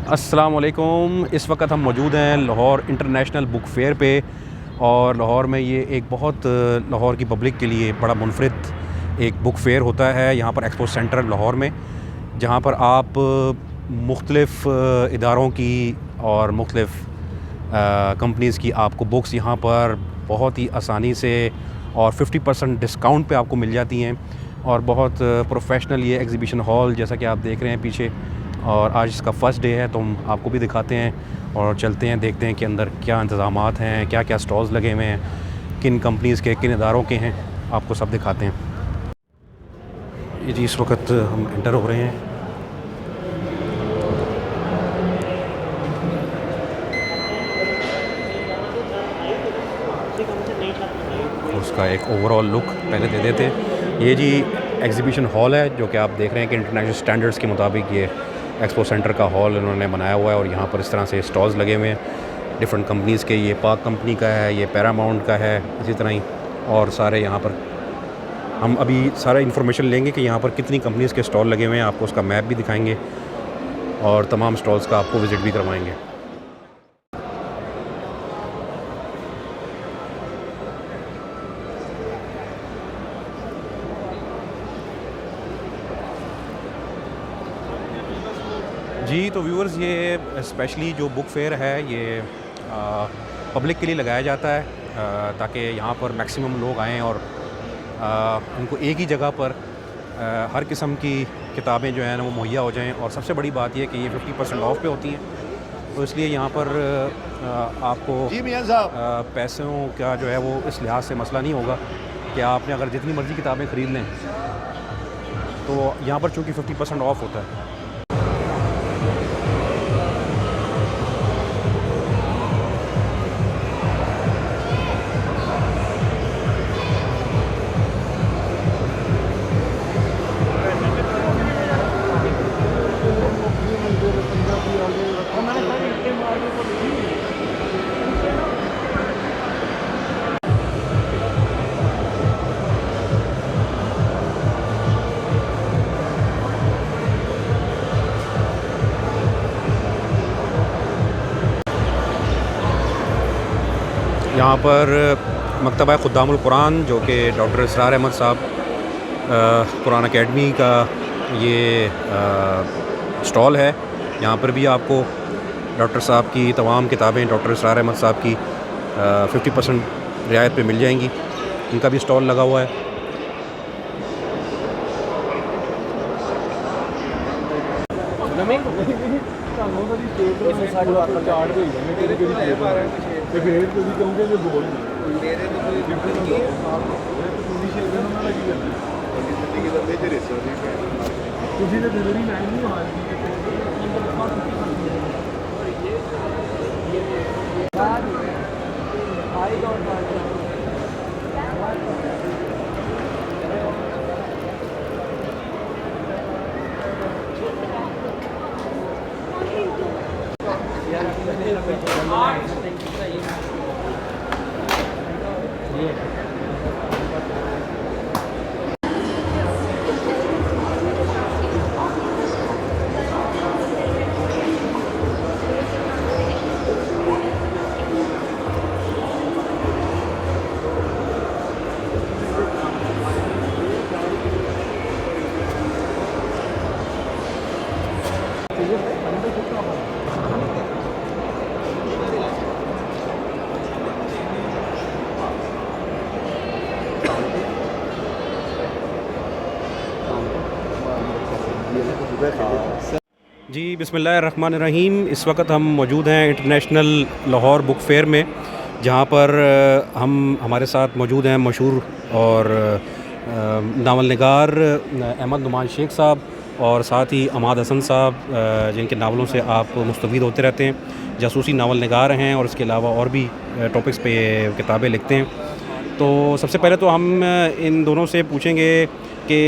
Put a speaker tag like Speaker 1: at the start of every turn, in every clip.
Speaker 1: अस्सलाम वालेकुम। इस वक्त हम मौजूद हैं लाहौर इंटरनेशनल बुक फेयर पे। और लाहौर में ये एक बहुत लाहौर की पब्लिक के लिए बड़ा मुनफरिद एक बुक फेयर होता है यहाँ पर एक्सपो सेंटर लाहौर में, जहाँ पर आप मुख्तलिफ़ इदारों की और मुख्तलिफ़ कंपनीज़ की आपको बुक्स यहाँ पर बहुत ही आसानी से और 50% डिस्काउंट पे आपको मिल जाती हैं। और बहुत प्रोफेशनल ये एग्ज़िबिशन हॉल जैसा कि आप देख रहे हैं पीछे, और आज इसका फ़र्स्ट डे है तो हम आपको भी दिखाते हैं और चलते हैं, देखते हैं कि अंदर क्या इंतज़ामात हैं, क्या क्या स्टॉल्स लगे हुए हैं, किन कंपनीज़ के, किन इदारों के हैं, आपको सब दिखाते हैं। ये जी इस वक्त हम एंटर हो रहे हैं। उसका एक ओवरऑल लुक पहले दे देते हैं। ये जी एग्ज़िबिशन हॉल है जो कि आप देख रहे हैं कि इंटरनेशनल स्टैंडर्ड्स के मुताबिक ये एक्सपो सेंटर का हॉल इन्होंने बनाया हुआ है। और यहाँ पर इस तरह से स्टॉल्स लगे हुए हैं डिफरेंट कंपनीज़ के। ये पाक कंपनी का है, ये पैरामाउंट का है, इसी तरह ही और सारे यहाँ पर हम अभी सारा इन्फॉर्मेशन लेंगे कि यहाँ पर कितनी कंपनीज़ के स्टॉल लगे हुए हैं। आपको उसका मैप भी दिखाएंगे और तमाम स्टॉल्स का आपको विज़िट भी करवाएंगे। जी तो व्यूअर्स, ये स्पेशली जो बुक फेयर है ये पब्लिक के लिए लगाया जाता है ताकि यहाँ पर मैक्सिमम लोग आएँ और उनको एक ही जगह पर हर किस्म की किताबें जो हैं ना वो मुहैया हो जाएं। और सबसे बड़ी बात यह कि ये 50% ऑफ पे होती हैं, तो इसलिए यहाँ पर आपको पैसों का जो है वो इस लिहाज से मसला नहीं होगा कि आपने अगर जितनी मर्ज़ी किताबें ख़रीद लें, तो यहाँ पर चूँकि 50% ऑफ होता है। यहाँ पर मकतबा खुद्दामुल कुरान जो कि डॉक्टर इसरार अहमद साहब कुरान अकेडमी का ये स्टॉल है। यहाँ पर भी आपको डॉक्टर साहब की तमाम किताबें, डॉक्टर इसरार अहमद साहब की 50% रियायत पे मिल जाएंगी। इनका भी स्टॉल लगा हुआ है। जी बिस्मिल्लाहिर्रहमानिर्रहीम। इस वक्त हम मौजूद हैं इंटरनेशनल लाहौर बुक फेयर में, जहाँ पर हम हमारे साथ मौजूद हैं मशहूर और नावल निगार अहमद नुमान शेख साहब और साथ ही अमाद हसन साहब, जिनके नावलों से आप मुस्तफ़ीद होते रहते हैं। जासूसी नावल निगार हैं और इसके अलावा और भी टॉपिक्स पे किताबें लिखते हैं। तो सबसे पहले तो हम इन दोनों से पूछेंगे कि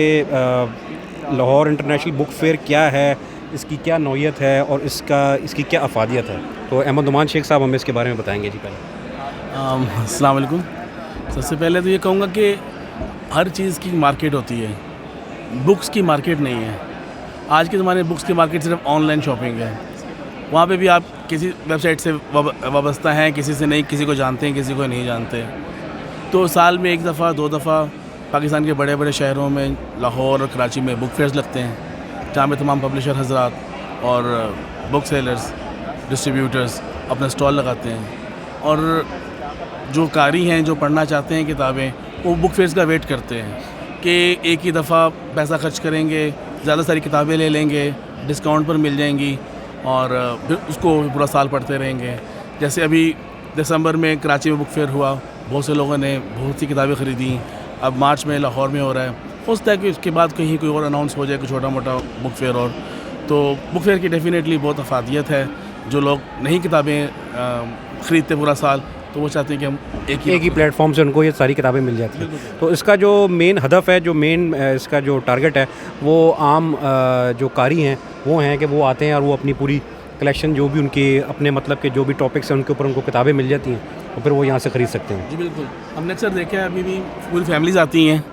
Speaker 1: लाहौर इंटरनेशनल बुक फेयर क्या है, इसकी क्या नौइयत है और इसकी क्या अफादियत है। तो अहमद नुमान शेख साहब हमें इसके बारे में बताएंगे। जी पहले
Speaker 2: अस्सलाम वालेकुम। सबसे पहले तो ये कहूँगा कि हर चीज़ की मार्केट होती है, बुक्स की मार्केट नहीं है। आज के ज़माने में बुक्स की मार्केट सिर्फ ऑनलाइन शॉपिंग है। वहाँ पे भी आप किसी वेबसाइट से वाबस्ता हैं, किसी से नहीं, किसी को जानते हैं, किसी को नहीं जानते। तो साल में 1 दफ़ा 2 दफ़ा पाकिस्तान के बड़े बड़े शहरों में, लाहौर और कराची में बुक फेयर्स लगते हैं, जहाँ पे तमाम पब्लिशर हजरात और बुक सेलर्स, डिस्ट्रीब्यूटर्स अपना स्टॉल लगाते हैं। और जो कारी हैं, जो पढ़ना चाहते हैं किताबें, वो बुक फेयर्स का वेट करते हैं कि एक ही दफ़ा पैसा खर्च करेंगे, ज़्यादा सारी किताबें ले लेंगे, डिस्काउंट पर मिल जाएंगी और फिर उसको पूरा साल पढ़ते रहेंगे। जैसे अभी दिसंबर में कराची में बुक फेयर हुआ, बहुत से लोगों ने बहुत सी किताबें ख़रीदी। अब मार्च में लाहौर में हो रहा है, हो सकता है कि उसके बाद कहीं कोई और अनाउंस हो जाए, कोई छोटा मोटा बुक फेयर। और तो बुक फेयर की डेफिनेटली बहुत अफादियत है। जो लोग नहीं किताबें ख़रीदते पूरा साल, तो वो चाहते हैं कि हम एक ही
Speaker 1: प्लेटफॉर्म से उनको ये सारी किताबें मिल जाती हैं। तो इसका जो मेन हदफ है, जो मेन इसका जो टारगेट है, वो आम जो कारी हैं वो हैं कि वो आते हैं और वो अपनी पूरी कलेक्शन, जो भी उनके अपने मतलब के जो भी टॉपिक्स हैं उनके ऊपर उनको किताबें मिल जाती हैं और फिर वो यहाँ से ख़रीद सकते हैं।
Speaker 2: जी बिल्कुल, हमने अक्सर देखा है, अभी भी पूरी फैमिलीज़ आती हैं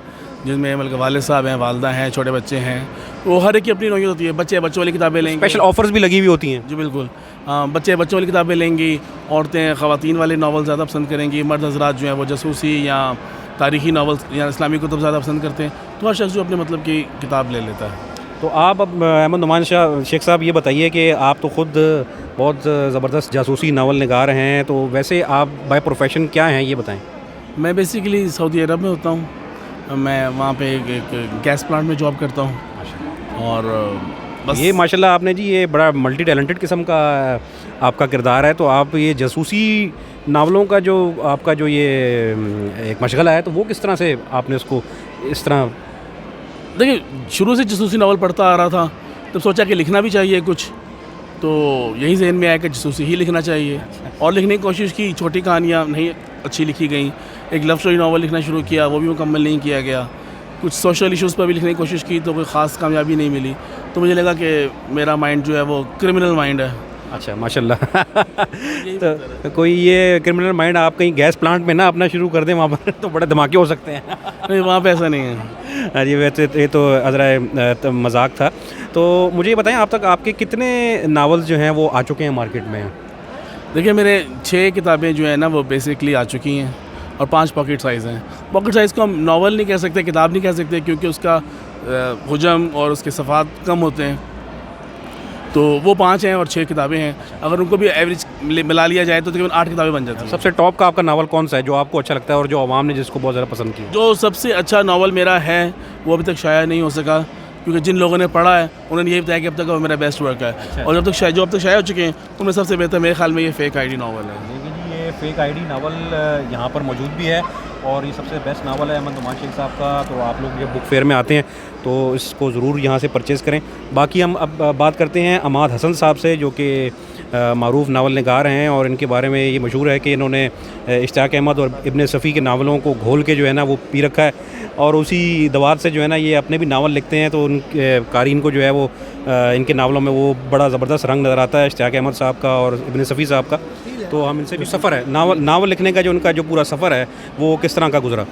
Speaker 2: जिनमें मतलब वालिद साहब हैं, वालदा हैं, छोटे बच्चे हैं। वो हर एक की अपनी नौयत होती है। बच्चे बच्चों वाली किताबें लेंगे,
Speaker 1: स्पेशल ऑफर्स भी लगी हुई होती हैं।
Speaker 2: जी बिल्कुल, बच्चे बच्चों वाली किताबें लेंगी, औरतें ख़वातीन वाले नावल ज़्यादा पसंद करेंगी, मर्द हजरात जो हैं वो जासूसी या तारीख़ी नावल या इस्लामी कुतुब ज़्यादा पसंद करते हैं। तो हर शख्स जो अपने मतलब की किताब ले लेता है।
Speaker 1: तो आप अब अहमद नुमान शाह शेख साहब ये बताइए कि आप तो ख़ुद बहुत ज़बरदस्त जासूसी नावल निगार हैं, तो वैसे आप बाय प्रोफेशन क्या हैं ये बताएं।
Speaker 2: मैं बेसिकली सऊदी अरब में होता हूँ। मैं वहाँ पे एक गैस प्लांट में जॉब करता हूँ और बस
Speaker 1: ये माशाल्लाह आपने जी ये बड़ा मल्टी टैलेंटेड किस्म का आपका किरदार है। तो आप ये जासूसी नावलों का जो आपका जो ये एक मशगला है, तो वो किस तरह से आपने उसको इस तरह?
Speaker 2: देखिए, शुरू से जासूसी नावल पढ़ता आ रहा था, तब सोचा कि लिखना भी चाहिए कुछ, तो यही ज़हन में आया कि जासूसी ही लिखना चाहिए। और लिखने की कोशिश की, छोटी कहानियाँ नहीं अच्छी लिखी गई। एक लव स्टोरी नावल लिखना शुरू किया, वो भी मुकम्मल नहीं किया गया। कुछ सोशल इश्यूज़ पर भी लिखने की कोशिश की, तो कोई ख़ास कामयाबी नहीं मिली। तो मुझे लगा कि मेरा माइंड जो है वो क्रिमिनल माइंड है।
Speaker 1: अच्छा, माशाल्लाह। तो कोई ये क्रिमिनल माइंड आप कहीं गैस प्लांट में ना अपना शुरू कर दें वहाँ पर, तो बड़े धमाके हो सकते हैं।
Speaker 2: नहीं, वहाँ पे ऐसा नहीं है।
Speaker 1: हाँ जी, वैसे ये तो अज़रा मजाक था। तो मुझे ये बताएं, आप तक आपके कितने नावल्स जो हैं वो आ चुके हैं मार्केट में? देखिए,
Speaker 2: मेरे 6 किताबें जो है ना वो बेसिकली आ चुकी हैं और 5 पॉकेट साइज़ हैं। पॉकेट साइज़ को हम नावल नहीं कह सकते, किताब नहीं कह सकते, क्योंकि उसका हुजम और उसके सफ़ात कम होते हैं। तो वो 5 हैं और 6 किताबें हैं। अगर उनको भी एवरेज मिला लिया जाए तो तकरीबन 8 किताबें बन जाती हैं।
Speaker 1: सबसे टॉप का आपका नावल कौन सा है जो आपको अच्छा लगता है और जो आवाम ने जिसको बहुत ज़्यादा पसंद किया?
Speaker 2: जो सबसे अच्छा नावल मेरा है वो अभी तक शाया नहीं हो सका, क्योंकि जिन लोगों ने पढ़ा है उन्होंने यही बताया कि अब तक वो मेरा बेस्ट वर्क है।
Speaker 1: अच्छा।
Speaker 2: और जो अब तक शाया हो चुके हैं उनमें सबसे बेहतर मेरे ख्याल में ये फेक आईडी नावल है।
Speaker 1: देखिए जी, ये फेक आईडी नावल यहाँ पर मौजूद भी है और ये सबसे बेस्ट नावल है अहमद नुमान शेख साहब का। तो आप लोग जब बुक फेयर में आते हैं तो इसको ज़रूर यहाँ से परचेज़ करें। बाकी हम अब बात करते हैं अमाद हसन साहब से, जो कि मारूफ नावल निगार हैं और इनके बारे में ये मशहूर है कि इन्होंने इश्तियाक अहमद और इब्न सफ़ी के नावलों को घोल के जो है ना वो पी रखा है और उसी दवात से जो है ना ये अपने भी नावल लिखते हैं। तो उन क़ारीन को जो है वो इनके नावलों में वो बड़ा ज़बरदस्त रंग नज़र आता है इश्तियाक अहमद साहब का और इब्न सफ़ी साहब का। तो हम इनसे भी सफ़र है नावल लिखने का, जो उनका जो पूरा सफ़र है वो किस तरह का गुजरा?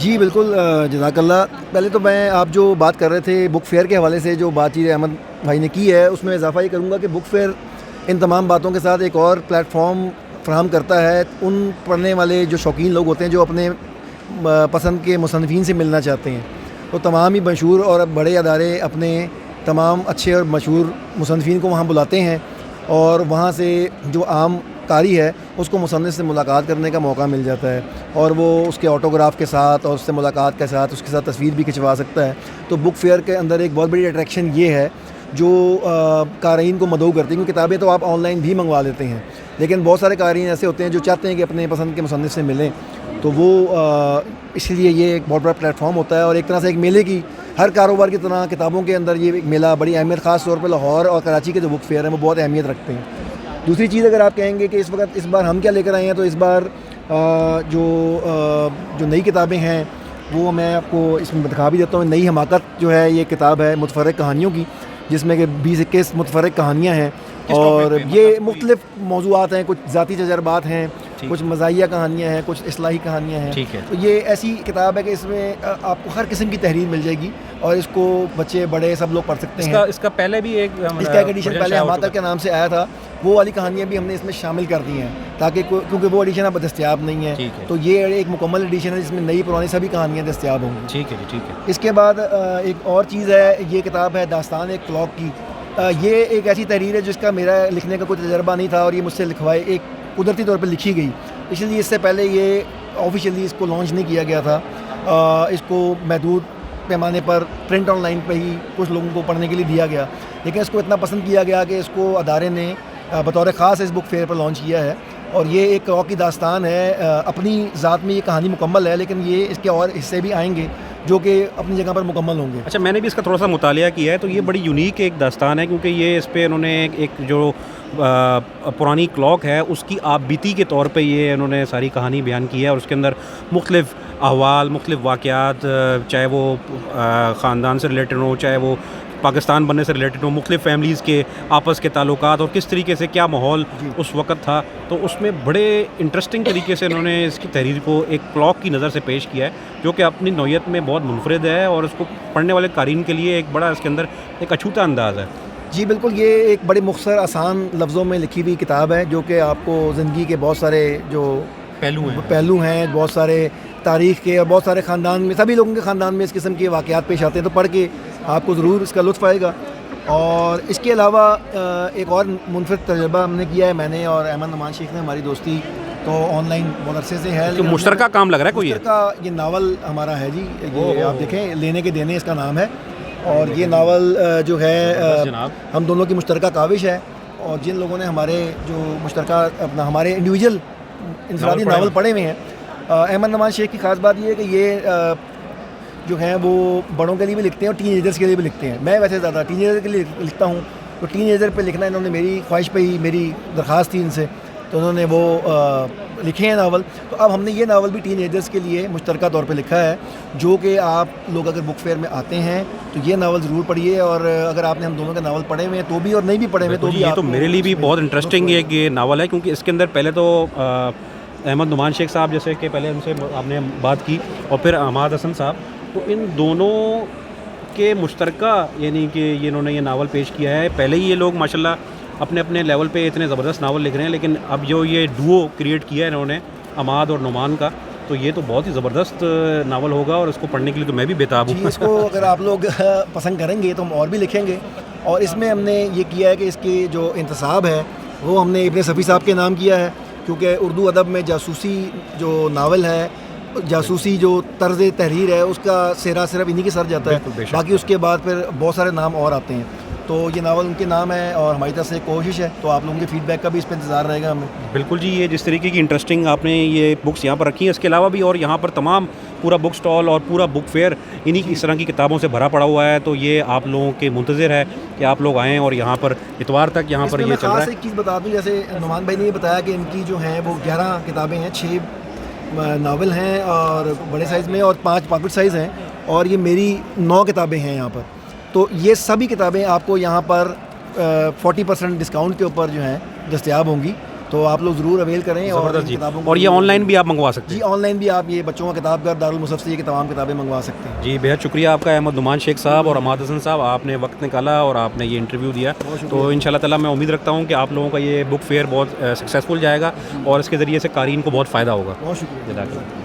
Speaker 3: जी बिल्कुल, जज़ाकल्लाह। पहले तो मैं आप जो बात कर रहे थे बुक फेयर के हवाले से जो बातचीत अहमद भाई ने की है, उसमें इजाफ़ा ये करूँगा कि बुक फेयर इन तमाम बातों के साथ एक और प्लेटफॉर्म फ़राहम करता है उन पढ़ने वाले जो शौकीन लोग होते हैं जो अपने पसंद के मुसन्निफ़ीन से मिलना चाहते हैं। तो तमाम ही मशहूर और बड़े अदारे अपने तमाम अच्छे और मशहूर मुसन्निफ़ीन को वहाँ बुलाते हैं और वहाँ से जो आम कारी है उसको मुसन्निफ़ से मुलाकात करने का मौका मिल जाता है और वो उसके ऑटोग्राफ़ के साथ और उससे मुलाकात के साथ उसके साथ तस्वीर भी खिंचवा सकता है। तो बुक फेयर के अंदर एक बहुत बड़ी अट्रैक्शन ये है जो क़ारीन को मदऊ करती है, क्योंकि किताबें तो आप ऑनलाइन भी मंगवा लेते हैं, लेकिन बहुत सारे क़ारीन ऐसे होते हैं जो चाहते हैं कि अपने पसंद के मुसन्निफ़ से मिलें। तो वो इसलिए ये एक बहुत बड़ा प्लेटफॉर्म होता है और एक तरह से एक मेले की, हर कारोबार की तरह किताबों के अंदर ये एक मेला बड़ी अहमियत, ख़ास तौर पर लाहौर और कराची के जो बुक फेयर हैं वो बहुत अहमियत रखते हैं। दूसरी चीज़ अगर आप कहेंगे कि इस बार हम क्या लेकर आए हैं, तो इस बार जो नई किताबें हैं वो मैं आपको इसमें दिखा भी देता हूँ। नई हमाकत जो है ये किताब है मुतफ़र्रिक़ कहानियों की, जिसमें कि 20-21 मुतफ़र्रिक़ कहानियाँ हैं और
Speaker 1: topic पे?
Speaker 3: ये
Speaker 1: मतलब
Speaker 3: मुख्तलिफ मौजूआत हैं, कुछ ज़ाती तजर्बात हैं,
Speaker 1: ठीक।
Speaker 3: कुछ मज़ाहिया कहानियाँ हैं, कुछ इस्लाही कहानियाँ हैं।
Speaker 1: ठीक है।
Speaker 3: तो ये ऐसी किताब है कि इसमें आपको हर किस्म की तहरीर मिल जाएगी और इसको बच्चे बड़े सब लोग पढ़ सकते हैं।
Speaker 1: इसका पहले भी एक
Speaker 3: इसका एक एडिशन पहले हमातर के नाम से आया था, वो वाली कहानियाँ भी हमने इसमें शामिल कर दी हैं ताकि क्योंकि वो एडिशन अब दस्तयाब नहीं है,
Speaker 1: ठीक है।
Speaker 3: तो ये एक मुकम्मल एडिशन है जिसमें नई पुरानी सभी कहानियाँ दस्तयाब होंगी।
Speaker 1: ठीक है जी, ठीक है।
Speaker 3: इसके बाद एक और चीज़ है, ये किताब है दास्तान एक क्लॉक की। ये एक ऐसी तहरीर है जिसका मेरा लिखने का कोई तजर्बा नहीं था और ये मुझसे लिखवाई एक कुदरती तौर पर लिखी गई, इसलिए इससे पहले ये ऑफिशियली इसको लॉन्च नहीं किया गया था। इसको महदूद पैमाने पर प्रिंट ऑनलाइन पे ही कुछ लोगों को पढ़ने के लिए दिया गया, लेकिन इसको इतना पसंद किया गया कि इसको अदारे ने बतौर ख़ास इस बुक फेयर पर लॉन्च किया है। और ये एक क्लॉक की दास्तान है, अपनी ज़ात में ये कहानी मुकम्मल है, लेकिन ये इसके और हिस्से भी आएंगे जो कि अपनी जगह पर मुकम्मल होंगे।
Speaker 1: अच्छा, मैंने भी इसका थोड़ा सा मुतालिया किया है, तो ये बड़ी यूनिक एक दास्तान है क्योंकि ये इस पर उन्होंने एक जो पुरानी क्लॉक है उसकी आप बीती के तौर पे ये उन्होंने सारी कहानी बयान की है और उसके अंदर मुख्तलिफ़ अहवाल, मुख्तलिफ़ वाक़यात, चाहे वो ख़ानदान से रिलेटेड हो, चाहे वो पाकिस्तान बनने से रिलेटेड हो, मुख्तलिफ़ फैमिलीज़ के आपस के ताल्लुकात और किस तरीके से क्या माहौल उस वक़्त था, तो उसमें बड़े इंटरेस्टिंग तरीके से उन्होंने इसकी तहरीर को एक क्लॉक की नज़र से पेश किया है जो कि अपनी नौयत में बहुत मुनफरिद है और उसको पढ़ने वाले क़ारीन के लिए एक बड़ा इसके अंदर एक अछूता अंदाज़ है।
Speaker 3: जी बिल्कुल, ये एक बड़े मुख्तसर आसान लफ्ज़ों में लिखी हुई किताब है जो कि आपको ज़िंदगी के बहुत सारे जो पहलू हैं, बहुत सारे तारीख़ के और बहुत सारे ख़ानदान में, सभी लोगों के ख़ानदान में इस किस्म के वाक़यात पेश आते हैं, तो पढ़ के आपको ज़रूर इसका लुत्फ़ आएगा। और इसके अलावा एक और मुनफरिद तजर्बा हमने किया है, मैंने और अहमद नुमान शेख ने, हमारी दोस्ती तो ऑनलाइन बहुत अरसे से है,
Speaker 1: तो मुश्तरका काम लग रहा है कोई
Speaker 3: का ये नावल हमारा है जी, ये आप देखें, लेने के देने इसका नाम है। और ये नावल जो है हम दोनों की मुश्तरका काविश है और जिन लोगों ने हमारे जो मुश्तरका अपना हमारे इंडिविजुअल इंफरादी नावल पढ़े हुए हैं, अहमद नुमान शेख की ख़ास बात ये है कि ये जो हैं वो बड़ों के लिए भी लिखते हैं और टीनेजर्स के लिए भी लिखते हैं। मैं वैसे ज़्यादा टीनेजर के लिए लिखता हूँ, तो टीनेजर पे लिखना इन्होंने मेरी ख्वाहिश पे ही, मेरी दरख्वास्त थी इनसे, तो उन्होंने वो लिखे हैं नावल। तो अब हमने ये नावल भी टीनेजर्स के लिए मुश्तरका तौर पे लिखा है, जो कि आप लोग अगर बुक फेयर में आते हैं तो ये नावल ज़रूर पढ़िए, और अगर आपने हम दोनों के नावल पढ़े हुए हैं तो भी और नहीं भी पढ़े हुए तो भी,
Speaker 1: ये तो मेरे लिए भी बहुत इंटरेस्टिंग एक ये नावल है क्योंकि इसके अंदर पहले तो अहमद नुमान शेख साहब जैसे कि पहले उनसे आपने बात की और फिर अहमद हसन साहब, तो इन दोनों के मुश्तरका यानी कि ये इन्होंने ये नावल पेश किया है। पहले ही ये लोग माशाल्लाह अपने अपने लेवल पे इतने ज़बरदस्त नावल लिख रहे हैं, लेकिन अब जो ये डुओ क्रिएट किया है इन्होंने अहमद और नुमान का, तो ये तो बहुत ही ज़बरदस्त नावल होगा और इसको पढ़ने के लिए तो मैं भी बेताब हूँ।
Speaker 3: इसको अगर आप लोग पसंद करेंगे तो हम और भी लिखेंगे, और इसमें हमने ये किया है कि इसकी जो इंतसाब है वो हमने इब्न सफ़ी साहब के नाम किया है, क्योंकि उर्दू अदब में जासूसी जो नावल है, जासूसी जो तर्ज़ तहरीर है, उसका सेरा सिर्फ इन्हीं के सर जाता है, बाकी उसके बाद फिर बहुत सारे नाम और आते हैं। तो ये नावल उनके नाम है और हमारी तरफ से कोशिश है, तो आप लोगों के फीडबैक का भी इस पर इंतज़ार रहेगा हमें।
Speaker 1: बिल्कुल जी, ये जिस तरीके की इंटरेस्टिंग आपने ये बुक्स यहाँ पर रखी हैं, इसके अलावा भी और यहाँ पर तमाम पूरा बुक स्टॉल और पूरा बुक फेयर इन्हीं इस तरह की किताबों से भरा पड़ा हुआ है, तो ये आप लोगों के मुंतज़िर है कि आप लोग आएँ और यहाँ पर इतवार तक यहाँ पर ये चल रहा है।
Speaker 3: एक चीज़ बता दूँ, जैसे नुमान भाई ने बताया कि इनकी जो हैं वो 11 किताबें हैं, 6 नावल हैं और बड़े साइज़ में और 5 पॉकेट साइज़ हैं, और ये मेरी 9 किताबें हैं यहाँ पर। तो ये सभी किताबें आपको यहाँ पर 40% डिस्काउंट के ऊपर जो हैं दस्तयाब होंगी, तो आप लोग ज़रूर अवेल करें। और किताबों
Speaker 1: और ये ऑनलाइन भी आप मंगवा सकते हैं?
Speaker 3: जी ऑनलाइन भी आप ये बच्चों का किताब घर दारुल मुसफ़ से ये तमाम किताबें मंगवा सकते हैं।
Speaker 1: जी बेहद शुक्रिया आपका अहमद नुमान शेख साहब और अहमद हसन साहब, आपने वक्त निकाला और आपने ये इंटरव्यू दिया, तो इंशाल्लाह ताला मैं उम्मीद रखता हूँ कि आप लोगों का ये बुक फेयर बहुत सक्सेसफुल जाएगा और इसके ज़रिए से क़ारीन को बहुत फ़ायदा होगा।
Speaker 3: बहुत शुक्रिया।